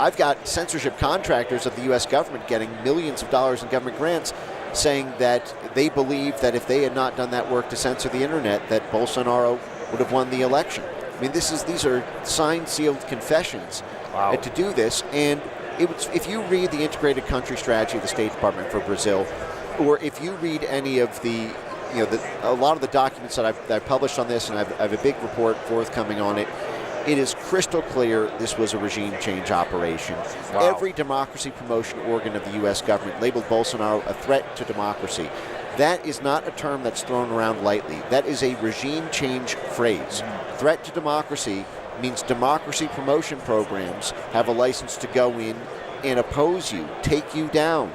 I've got censorship contractors of the U.S. government getting millions of dollars in government grants saying that they believe that if they had not done that work to censor the internet, that Bolsonaro would have won the election. I mean, these are signed, sealed confessions to do this. And if you read the integrated country strategy of the State Department for Brazil, or if you read any of a lot of the documents that I've published on this, and I have a big report forthcoming on it, it is crystal clear this was a regime change operation. Wow. Every democracy promotion organ of the U.S. government labeled Bolsonaro a threat to democracy. That is not a term that's thrown around lightly. That is a regime change phrase. Threat to democracy means democracy promotion programs have a license to go in and oppose you, take you down,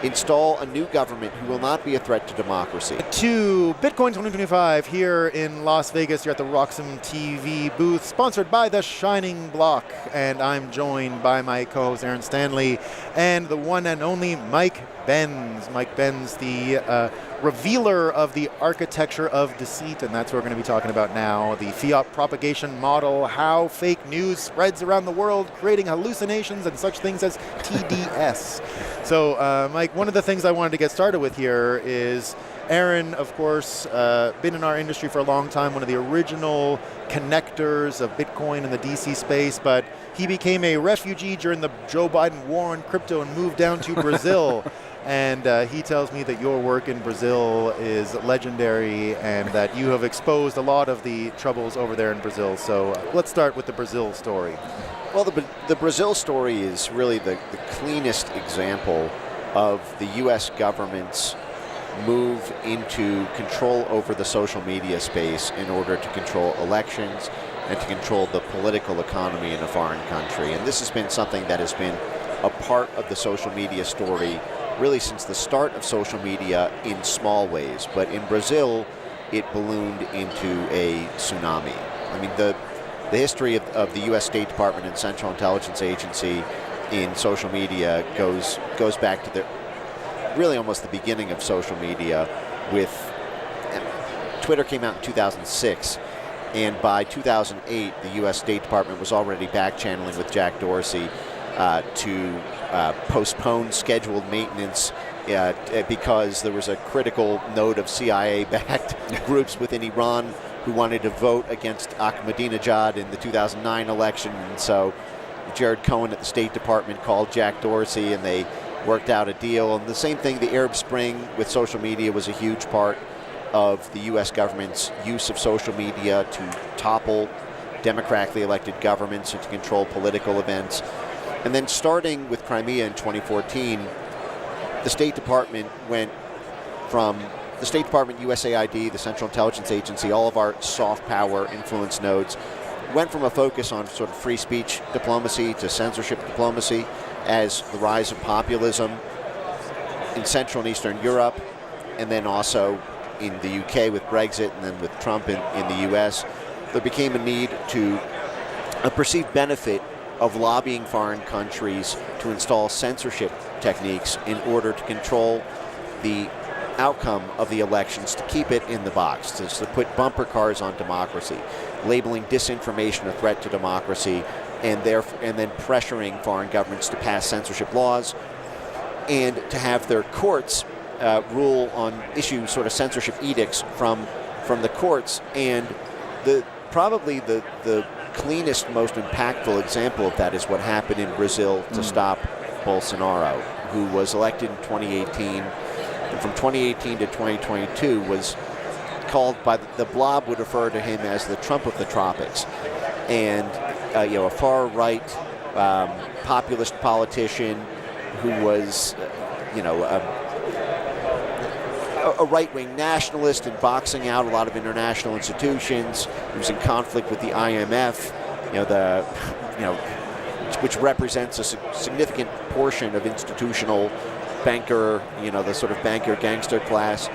install a new government who will not be a threat to democracy. To Bitcoin 2025 here in Las Vegas. You're at the Roxham TV booth, sponsored by The Shining Block. And I'm joined by my co-host Aaron Stanley and the one and only Mike Benz. Mike Benz, the revealer of the architecture of deceit, and that's what we're going to be talking about now. The fiat propagation model, how fake news spreads around the world, creating hallucinations and such things as TDS. So, Mike, one of the things I wanted to get started with here is Aaron, of course, been in our industry for a long time, one of the original connectors of Bitcoin in the DC space, but he became a refugee during the Joe Biden war on crypto and moved down to Brazil. And he tells me that your work in Brazil is legendary and that you have exposed a lot of the troubles over there in Brazil. So let's start with the Brazil story. Well, the Brazil story is really the cleanest example of the U.S. government's move into control over the social media space in order to control elections and to control the political economy in a foreign country. And this has been something that has been a part of the social media story really since the start of social media in small ways. But in Brazil, it ballooned into a tsunami. I mean, the history of the U.S. State Department and Central Intelligence Agency in social media goes back to really almost the beginning of social media. With Twitter came out in 2006, and by 2008, the U.S. State Department was already back-channeling with Jack Dorsey to postpone scheduled maintenance because there was a critical node of CIA-backed groups within Iran who wanted to vote against Ahmadinejad in the 2009 election. And so Jared Cohen at the State Department called Jack Dorsey, and they worked out a deal. And the same thing, the Arab Spring with social media was a huge part of the U.S. government's use of social media to topple democratically elected governments and to control political events. And then starting with Crimea in 2014, the State Department went from the State Department, USAID, the Central Intelligence Agency, all of our soft power influence nodes, went from a focus on sort of free speech diplomacy to censorship diplomacy as the rise of populism in Central and Eastern Europe, and then also in the UK with Brexit, and then with Trump in the US, there became a need to a perceived benefit of lobbying foreign countries to install censorship techniques in order to control the outcome of the elections, to keep it in the box, to put bumper cars on democracy, labeling disinformation a threat to democracy, and then pressuring foreign governments to pass censorship laws and to have their courts rule on issue sort of censorship edicts from the courts. And probably the cleanest, most impactful example of that is what happened in Brazil to stop Bolsonaro, who was elected in 2018, and from 2018 to 2022 was called by the blob would refer to him as the Trump of the tropics, and a far-right populist politician who was a right-wing nationalist and boxing out a lot of international institutions. He was in conflict with the IMF, which represents a significant portion of institutional banker, the sort of banker gangster class.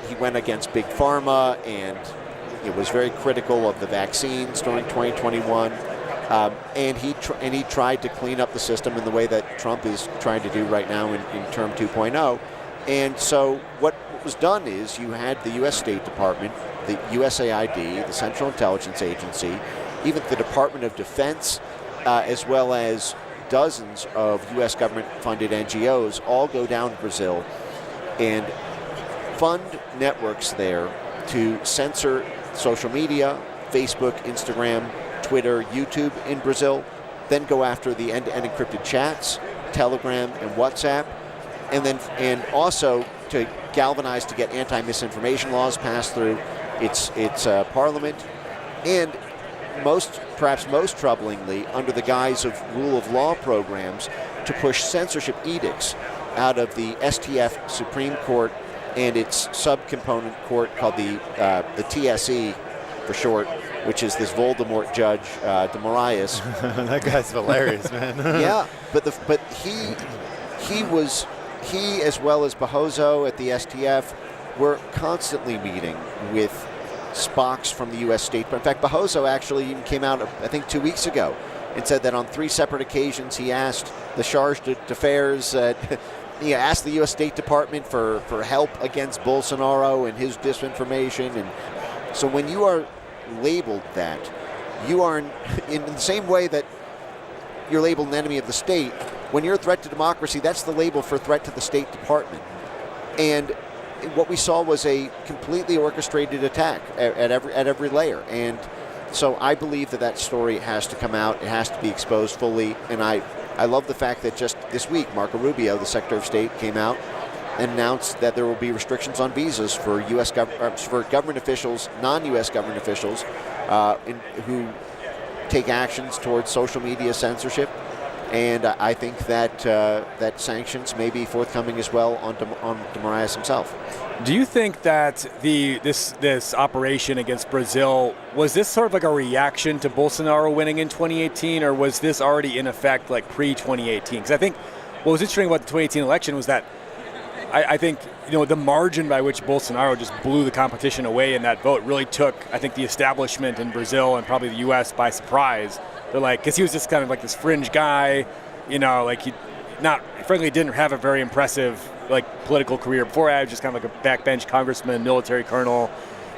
He went against Big Pharma, and he was very critical of the vaccines during 2021. And he tried to clean up the system in the way that Trump is trying to do right now in Term 2.0. And so what was done is you had the U.S. State Department, the USAID, the Central Intelligence Agency, even the Department of Defense, as well as dozens of U.S. government-funded NGOs all go down to Brazil and fund networks there to censor social media, Facebook, Instagram, Twitter, YouTube in Brazil, then go after the end-to-end encrypted chats, Telegram and WhatsApp, and also to galvanize to get anti-misinformation laws passed through its parliament, and perhaps most troublingly, under the guise of rule of law programs, to push censorship edicts out of the STF Supreme Court and its subcomponent court called the TSE for short, which is this Voldemort judge, de Moraes. That guy's hilarious, man. Yeah, but he as well as Barroso at the STF were constantly meeting with Spocks from the U.S. State. In fact, Barroso actually even came out, I think, 2 weeks ago and said that on 3 separate occasions he asked the charge d'affaires, he asked the U.S. State Department for help against Bolsonaro and his disinformation. And so when you are labeled that, you are in the same way that you're labeled an enemy of the state. When you're a threat to democracy, that's the label for threat to the State Department. And what we saw was a completely orchestrated attack at every layer. And so I believe that story has to come out. It has to be exposed fully. And I love the fact that just this week, Marco Rubio, the Secretary of State, came out and announced that there will be restrictions on visas for for government officials, non-U.S. government officials, who take actions towards social media censorship. And I think that sanctions may be forthcoming as well on de Moraes himself. Do you think that this operation against Brazil, was this sort of like a reaction to Bolsonaro winning in 2018, or was this already in effect like pre-2018? Because I think what was interesting about the 2018 election was that I think the margin by which Bolsonaro just blew the competition away in that vote really took, I think, the establishment in Brazil and probably the U.S. by surprise. They're like, because he was just kind of like this fringe guy, like he frankly didn't have a very impressive political career before. I was just kind of like a backbench congressman, military colonel,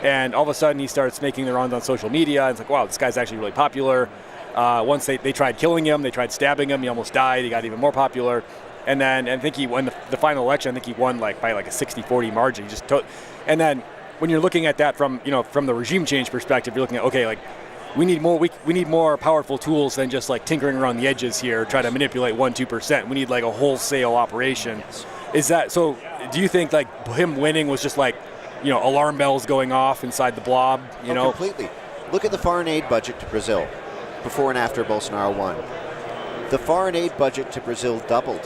and all of a sudden he starts making the rounds on social media. And it's like, wow, this guy's actually really popular. Once they tried killing him, they tried stabbing him, he almost died. He got even more popular. And then I think he won the final election. I think he won by a 60-40 margin. And then when you're looking at that from the regime change perspective, you're looking at we need more powerful tools than just tinkering around the edges here, try to manipulate 1-2%. We need a wholesale operation. Is that so? Do you think him winning was just alarm bells going off inside the blob? Completely. Look at the foreign aid budget to Brazil before and after Bolsonaro won. The foreign aid budget to Brazil doubled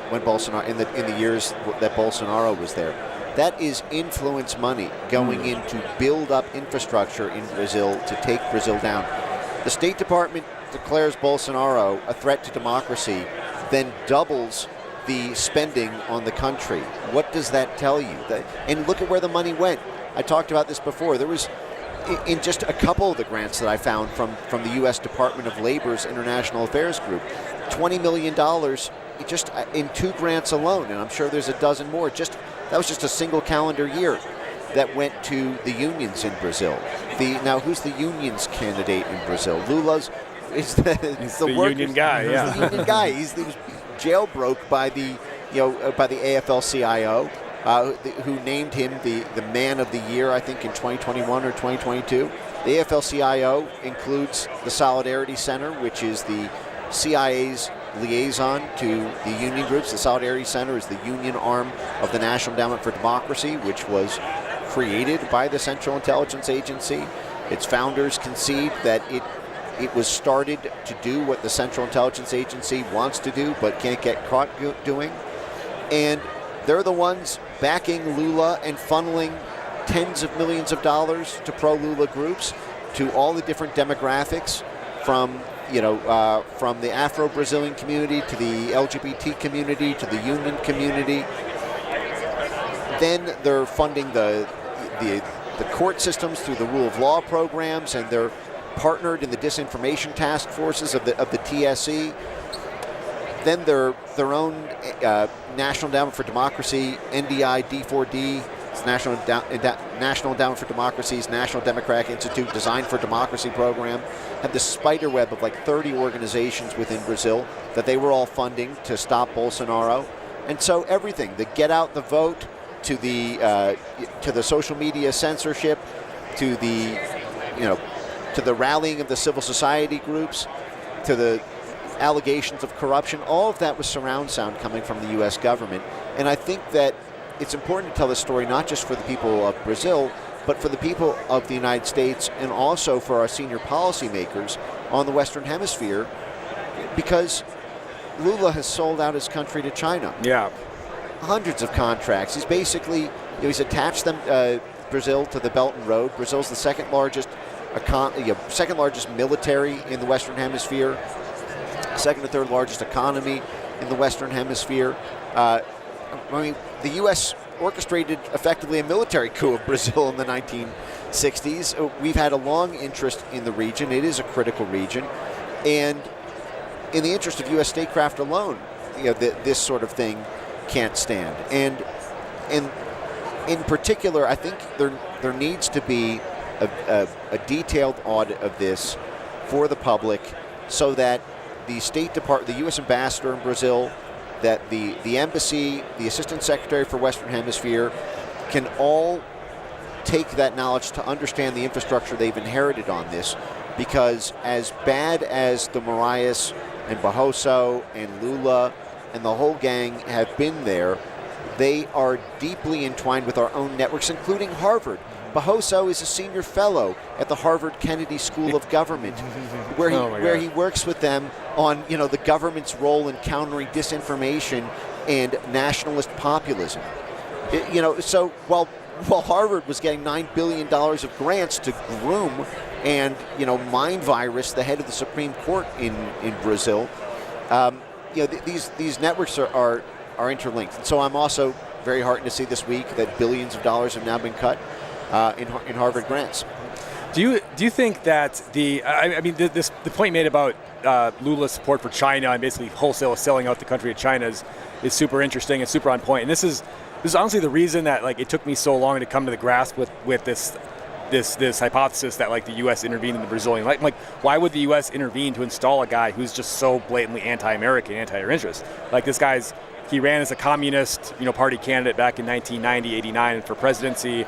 when Bolsonaro in the years that Bolsonaro was there. That is influence money going in to build up infrastructure in Brazil to take Brazil down. The State Department declares Bolsonaro a threat to democracy, then doubles the spending on the country. What does that tell you? And look at where the money went. I talked about this before. There was, in just a couple of the grants that I found from the U.S. Department of Labor's International Affairs Group, $20 million just in 2 grants alone, and I'm sure there's a dozen more. That was just a single calendar year that went to the unions in Brazil. Now, who's the unions candidate in Brazil? Lula's is the union guy. Yeah, the union guy. He was jailbroke by the AFL-CIO, who named him the man of the year, I think, in 2021 or 2022. The AFL-CIO includes the Solidarity Center, which is the CIA's liaison to the union groups. The Solidarity Center is the union arm of the National Endowment for Democracy, which was created by the Central Intelligence Agency. Its founders concede that it was started to do what the Central Intelligence Agency wants to do but can't get caught doing. And they're the ones backing Lula and funneling tens of millions of dollars to pro-Lula groups, to all the different demographics, from the Afro-Brazilian community to the LGBT community to the union community. Then they're funding the court systems through the rule of law programs, and they're partnered in the disinformation task forces of the TSE. Then their own National Endowment for Democracy, NDI, D4D It's National Endowment for Democracy's National Democratic Institute Design for Democracy program had this spider web of like 30 organizations within Brazil that they were all funding to stop Bolsonaro. And so everything, the get out the vote, to the social media censorship, to the rallying of the civil society groups, to the allegations of corruption, all of that was surround sound coming from the U.S. government. And I think that it's important to tell this story not just for the people of Brazil, but for the people of the United States and also for our senior policymakers on the Western Hemisphere, because Lula has sold out his country to China. Yeah. Hundreds of contracts. He's basically, he's attached Brazil to the Belt and Road. Brazil's the second largest military in the Western Hemisphere, second or third largest economy in the Western Hemisphere. The U.S. orchestrated effectively a military coup of Brazil in the 1960s. We've had a long interest in the region. It is a critical region. And in the interest of U.S. statecraft alone, this sort of thing can't stand. And in particular, I think there needs to be a detailed audit of this for the public so that the State Department, the U.S. ambassador in Brazil, that the embassy, the Assistant Secretary for Western Hemisphere can all take that knowledge to understand the infrastructure they've inherited on this, because as bad as the Moraes and Barroso and Lula and the whole gang have been there, they are deeply entwined with our own networks, including Harvard. Barroso is a senior fellow at the Harvard Kennedy School of Government, where he works with them on the government's role in countering disinformation and nationalist populism. So while Harvard was getting $9 billion of grants to groom and mind virus the head of the Supreme Court in Brazil, these networks are interlinked. And so I'm also very heartened to see this week that billions of dollars have now been cut in Harvard grants. Do you think that the point made about Lula's support for China and basically wholesale selling out the country to China is super interesting and super on point. And this is honestly the reason that it took me so long to come to the grasp with this hypothesis that the U.S. intervened in the Brazilian. Why would the U.S. intervene to install a guy who's just so blatantly anti-American, anti-our interest? He ran as a communist, party candidate back in 1990, 89 for presidency.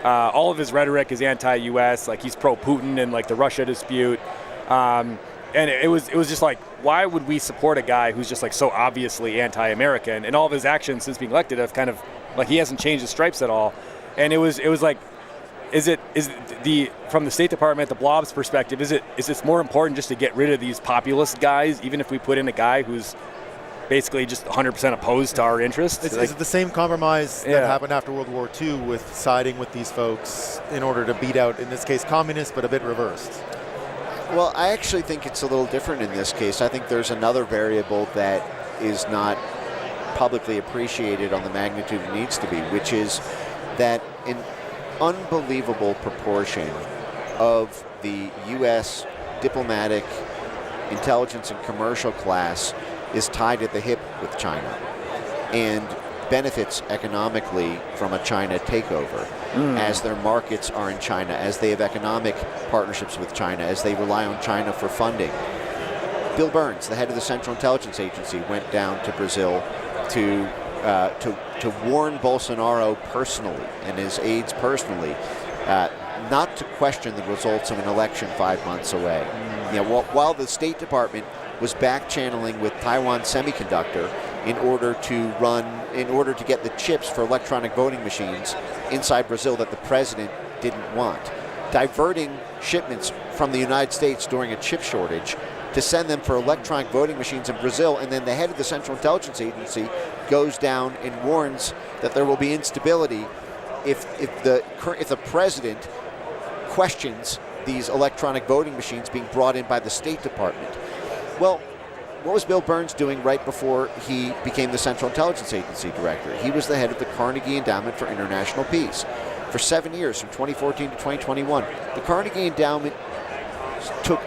All of his rhetoric is anti-U.S. He's pro-Putin and the Russia dispute. And it was just why would we support a guy who's just so obviously anti-American? And all of his actions since being elected have kind of he hasn't changed his stripes at all. And it was from the State Department, the Blob's perspective, is it more important just to get rid of these populist guys, even if we put in a guy who's basically just 100% opposed to our interests? Is it the same compromise that happened after World War II with siding with these folks in order to beat out, in this case, communists, but a bit reversed? Well, I actually think it's a little different in this case. I think there's another variable that is not publicly appreciated on the magnitude it needs to be, which is that an unbelievable proportion of the U.S. diplomatic, intelligence, and commercial class is tied at the hip with China and benefits economically from a China takeover as their markets are in China, as they have economic partnerships with China, as they rely on China for funding. Bill Burns, the head of the Central Intelligence Agency, went down to Brazil to warn Bolsonaro personally and his aides personally not to question the results of an election 5 months away. While the State Department was back channeling with Taiwan Semiconductor in order to get the chips for electronic voting machines inside Brazil that the president didn't want, diverting shipments from the United States during a chip shortage to send them for electronic voting machines in Brazil. And then the head of the Central Intelligence Agency goes down and warns that there will be instability if the president questions these electronic voting machines being brought in by the State Department. Well, what was Bill Burns doing right before he became the Central Intelligence Agency director? He was the head of the Carnegie Endowment for International Peace. For 7 years, from 2014 to 2021, the Carnegie Endowment took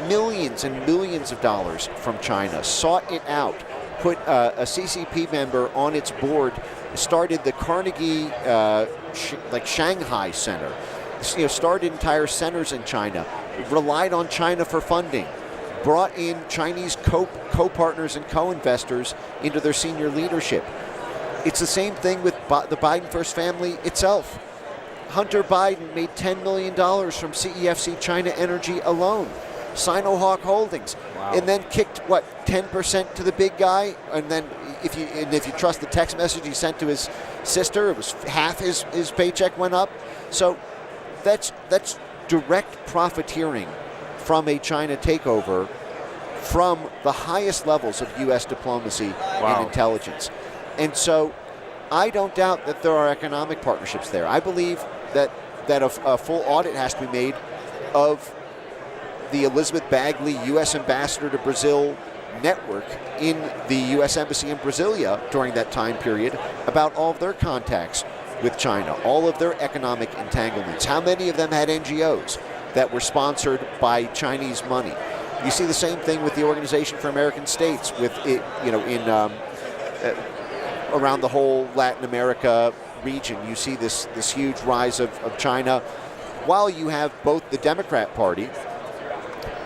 millions and millions of dollars from China, sought it out, put a CCP member on its board, started the Carnegie Shanghai Center, started entire centers in China, relied on China for funding, brought in Chinese co-partners and co-investors into their senior leadership. It's the same thing with the Biden first family itself. Hunter Biden made $10 million from CEFC China Energy alone, Sinohawk Holdings, and then kicked 10% to the big guy, and then if you trust the text message he sent to his sister, it was half his paycheck went up. So that's direct profiteering from a China takeover from the highest levels of U.S. diplomacy and intelligence. And so I don't doubt that there are economic partnerships there. I believe that a full audit has to be made of the Elizabeth Bagley U.S. ambassador to Brazil network in the U.S. Embassy in Brasilia during that time period about all of their contacts with China, all of their economic entanglements. How many of them had NGOs that were sponsored by Chinese money? You see the same thing with the Organization for American States, with it, around the whole Latin America region. You see this huge rise of China, while you have both the Democrat Party,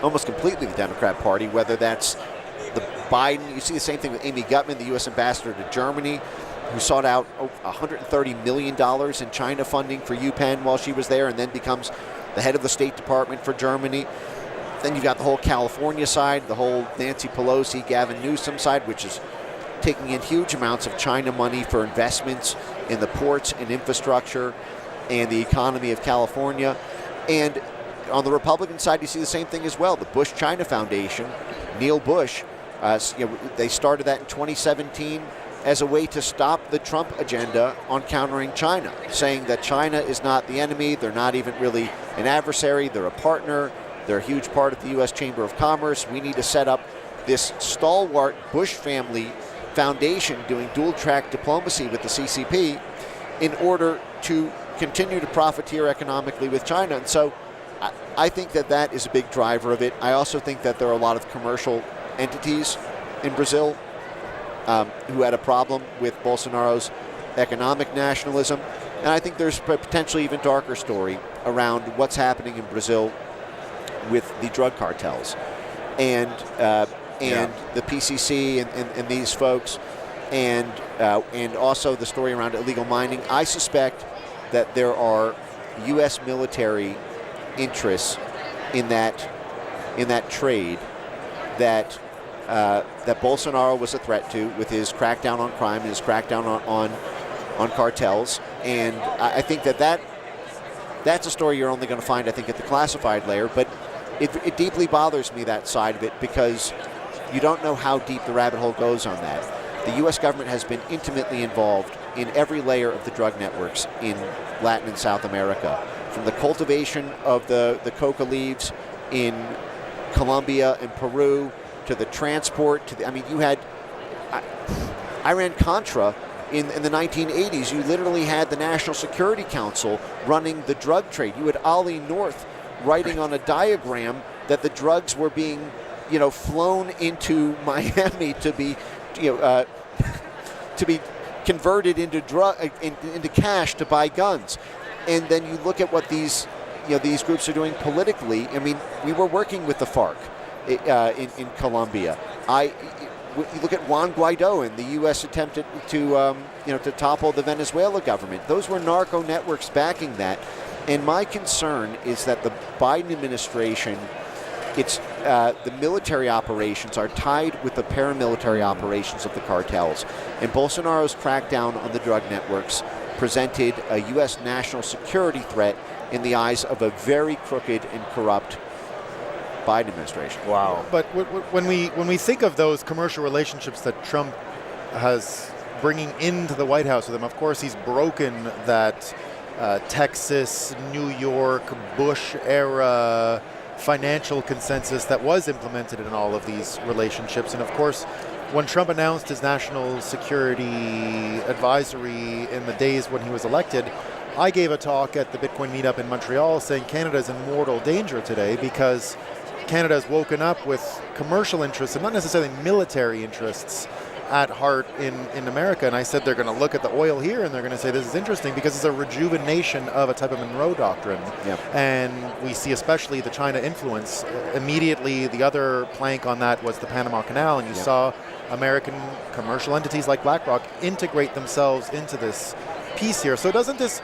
almost completely the Democrat Party, whether that's the Biden. You see the same thing with Amy Gutmann, the U.S. ambassador to Germany, who sought out $130 million in China funding for UPenn while she was there, and then becomes the head of the State Department for Germany. Then you've got the whole California side, the whole Nancy Pelosi, Gavin Newsom side, which is taking in huge amounts of China money for investments in the ports and infrastructure and the economy of California. And on the Republican side, you see the same thing as well. The Bush-China Foundation, Neil Bush, they started that in 2017 as a way to stop the Trump agenda on countering China, saying that China is not the enemy, they're not even really an adversary, they're a partner, they're a huge part of the U.S. Chamber of Commerce. We need to set up this stalwart Bush family foundation doing dual-track diplomacy with the CCP in order to continue to profiteer economically with China. And so I think that is a big driver of it. I also think that there are a lot of commercial entities in Brazil who had a problem with Bolsonaro's economic nationalism. And I think there's a potentially even darker story around what's happening in Brazil with the drug cartels and the PCC and these folks, and also the story around illegal mining. I suspect that there are U.S. military interests in that trade that Bolsonaro was a threat to with his crackdown on crime and his crackdown on cartels. And I think that's a story you're only going to find, I think, at the classified layer. But it deeply bothers me, that side of it, because you don't know how deep the rabbit hole goes on that. The U.S. government has been intimately involved in every layer of the drug networks in Latin and South America, from the cultivation of the coca leaves in Colombia and Peru to the transport to you had Iran-Contra in the 1980s. You literally had the National Security Council running the drug trade. You had Ollie North writing on a diagram that the drugs were being flown into Miami to be converted into cash to buy guns. And then you look at what these groups are doing politically. We were working with the FARC in Colombia. You look at Juan Guaido and the U.S. attempted to topple the Venezuela government. Those were narco networks backing that. And my concern is that the Biden administration, the military operations are tied with the paramilitary operations of the cartels. And Bolsonaro's crackdown on the drug networks presented a U.S. national security threat in the eyes of a very crooked and corrupt Biden administration. Wow. But when we think of those commercial relationships that Trump has bringing into the White House with him, of course, he's broken that Texas, New York, Bush-era financial consensus that was implemented in all of these relationships. And of course, when Trump announced his national security advisory in the days when he was elected, I gave a talk at the Bitcoin meetup in Montreal saying Canada is in mortal danger today because Canada has woken up with commercial interests and not necessarily military interests at heart in America. And I said they're going to look at the oil here and they're going to say this is interesting because it's a rejuvenation of a type of Monroe Doctrine. Yep. And we see especially the China influence. Immediately, the other plank on that was the Panama Canal, and you saw American commercial entities like BlackRock integrate themselves into this piece here. So doesn't this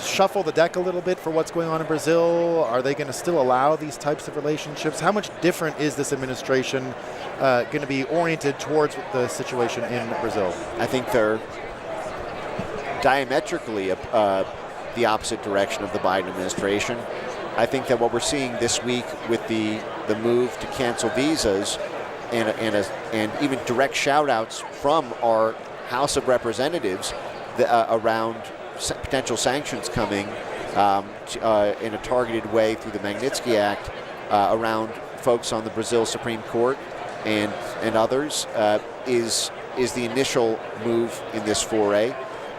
shuffle the deck a little bit for what's going on in Brazil? Are they going to still allow these types of relationships? How much different is this administration going to be oriented towards the situation in Brazil? I think they're diametrically the opposite direction of the Biden administration. I think that what we're seeing this week with the move to cancel visas and even direct shout-outs from our House of Representatives around potential sanctions coming in a targeted way through the Magnitsky Act around folks on the Brazil Supreme Court and others is the initial move in this foray.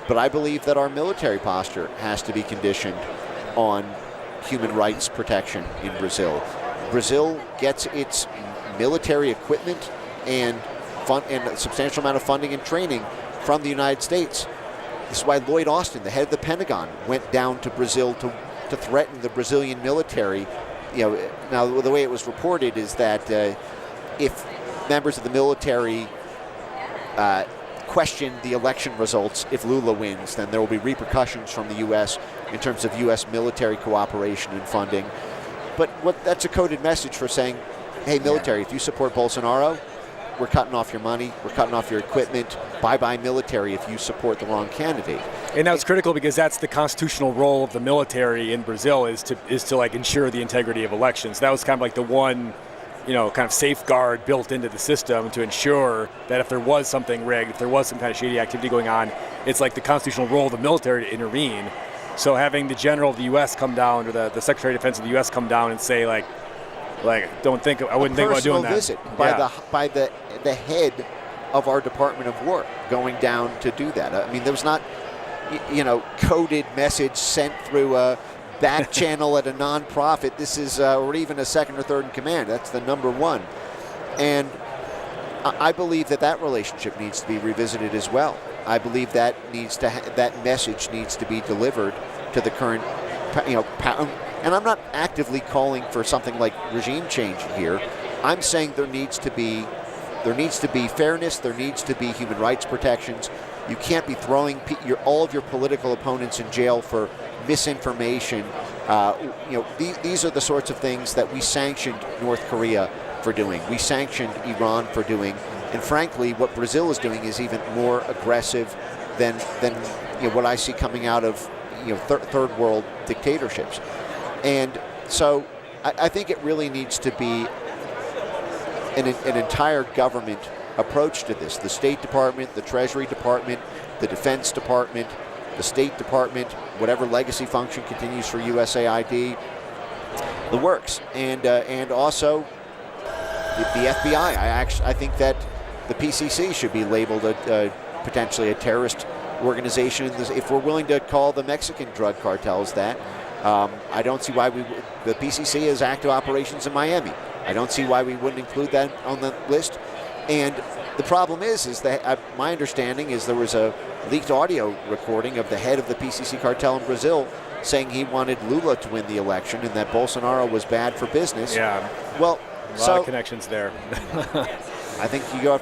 But I believe that our military posture has to be conditioned on human rights protection in Brazil. Brazil gets its military equipment and a substantial amount of funding and training from the United States. This is why Lloyd Austin, the head of the Pentagon, went down to Brazil to threaten the Brazilian military. Now the way it was reported is that if members of the military question the election results, if Lula wins, then there will be repercussions from the U.S. in terms of U.S. military cooperation and funding. But that's a coded message for saying, hey, military, if you support Bolsonaro, we're cutting off your money, we're cutting off your equipment, bye-bye military if you support the wrong candidate. And that's critical because that's the constitutional role of the military in Brazil is to like ensure the integrity of elections. That was kind of like the one, kind of safeguard built into the system to ensure that if there was something rigged, if there was some kind of shady activity going on, it's like the constitutional role of the military to intervene. So having the general of the U.S. come down, or the Secretary of Defense of the U.S. come down and say I wouldn't think about doing that. Visit by the head of our Department of War going down to do that. I mean, there was not, coded message sent through a back channel at a nonprofit. This is, or even a second or third in command. That's the number one. And I believe that relationship needs to be revisited as well. I believe that message needs to be delivered to the current, and I'm not actively calling for something like regime change here. I'm saying there needs to be fairness. There needs to be human rights protections. You can't be throwing all of your political opponents in jail for misinformation. These are the sorts of things that we sanctioned North Korea for doing. We sanctioned Iran for doing. And frankly, what Brazil is doing is even more aggressive than what I see coming out of third world dictatorships. And so I think it really needs to be an entire government approach to this. The State Department, the Treasury Department, the Defense Department, the State Department, whatever legacy function continues for USAID, the works. And also the FBI. I think that the PCC should be labeled potentially a terrorist organization. If we're willing to call the Mexican drug cartels that, I don't see why the PCC has active operations in Miami. I don't see why we wouldn't include that on the list. And the problem is that my understanding is there was a leaked audio recording of the head of the PCC cartel in Brazil saying he wanted Lula to win the election and that Bolsonaro was bad for business. Yeah. Well, a lot of connections there. I think you go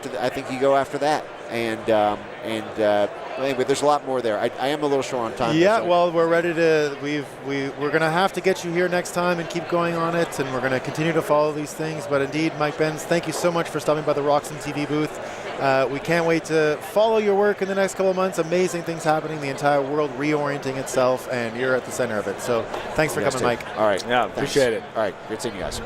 after that. Anyway, there's a lot more there. I am a little short on time. Yeah, well, we're ready to. We're going to have to get you here next time and keep going on it, and we're going to continue to follow these things. But indeed, Mike Benz, thank you so much for stopping by the Roxham TV booth. We can't wait to follow your work in the next couple of months. Amazing things happening, the entire world reorienting itself, and you're at the center of it. So thanks for coming, Mike. All right. Yeah, appreciate it. All right, good seeing you guys.